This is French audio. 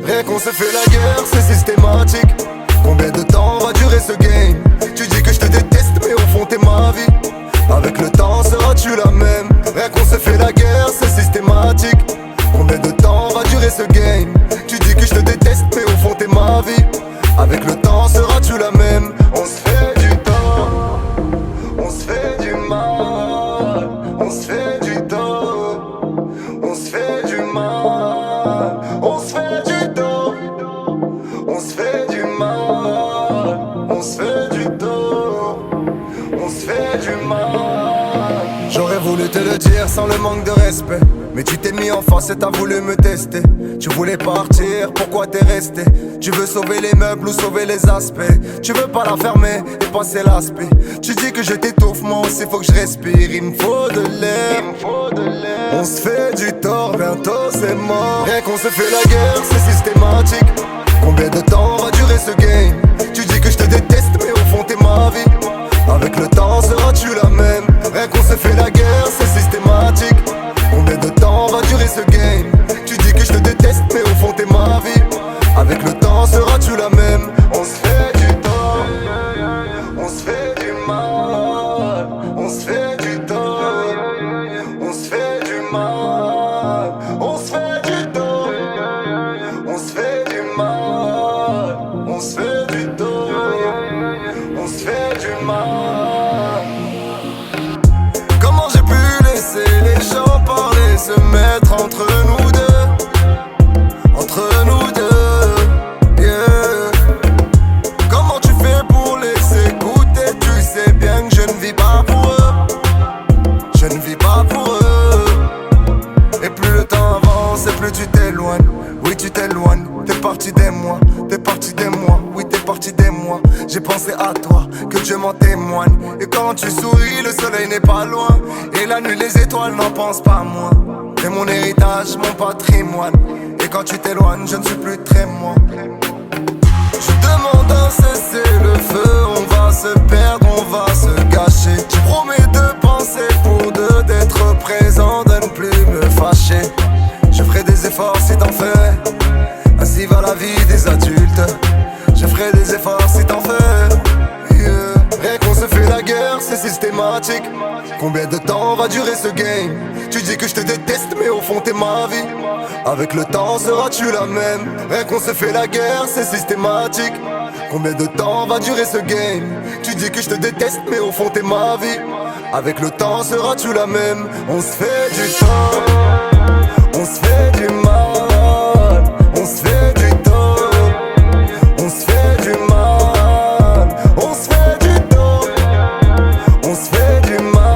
Rien qu'on se fait la guerre, c'est systématique. Combien de temps va durer ce game? Tu dis que je te déteste mais au fond t'es ma vie. Avec le temps seras-tu la même? Rien qu'on se fait la guerre, c'est systématique. Combien de temps va durer ce game? Tu dis que je te déteste mais au fond t'es ma vie. Avec le temps seras-tu la même? On se fait du tort, on se fait du mal, on se fait du tort, on se fait du mal, on se fait du tort, on se fait du mal, on se fait du tort, on se fait du mal. J'aurais voulu te le dire sans le manque de respect, mais tu t'es mis en face et t'as voulu me tester. Tu voulais partir, pourquoi t'es resté? Tu veux sauver les meubles ou sauver les aspects. Tu veux pas la fermer et passer l'aspect. Tu dis que je t'étouffe, moi aussi faut que je respire. Il me faut de l'air, on se fait du tort, bientôt c'est mort. Rien qu'on se fait la guerre, c'est systématique. Combien de temps va durer ce game? Tu dis que je te déteste mais au fond t'es ma vie. Avec le temps seras-tu la même? Rien qu'on se fait la guerre, c'est systématique. Combien de temps va durer ce game? Tu dis que je te déteste mais au fond t'es ma vie. Avec le temps seras-tu la même? On se fait du tort, on se fait du mal, on se fait du tort, on se fait du mal, on se fait du tort, on se fait du mal, on se fait du tort, on se fait du mal. Comment j'ai pu laisser les gens parler, se mettre entre nous deux, entre nous deux, yeah. Comment tu fais pour les écouter? Tu sais bien que je ne vis pas pour eux, je ne vis pas pour eux. Et plus le temps avance et plus tu t'éloignes. Oui tu t'éloignes, t'es parti des mois, t'es parti des mois, oui t'es parti des mois. J'ai pensé à toi, que Dieu m'en témoigne. Et quand tu souris, le soleil n'est pas loin. Et la nuit, les étoiles n'en pensent pas moins. T'es mon héritage, mon patrimoine. Et quand tu t'éloignes, je ne suis plus très moi. Je demande un cessez-le-feu. On va se perdre, on va se gâcher. Tu promets de penser pour deux, d'être présent, de ne plus me fâcher. Je ferai des efforts si t'en fais. Ainsi va la vie des adultes. Je ferai des efforts si t'en fais, yeah. Rien qu'on se fait la guerre, c'est systématique. Combien de temps va durer ce game? Tu dis que je te déteste mais au fond t'es ma vie. Avec le temps seras-tu la même? Rien qu'on se fait la guerre, c'est systématique. Combien de temps va durer ce game? Tu dis que je te déteste mais au fond t'es ma vie. Avec le temps seras-tu la même? On se fait du tort, on se fait du mal, on se fait du tort, on se fait du mal, on se fait du tort, on se fait du mal.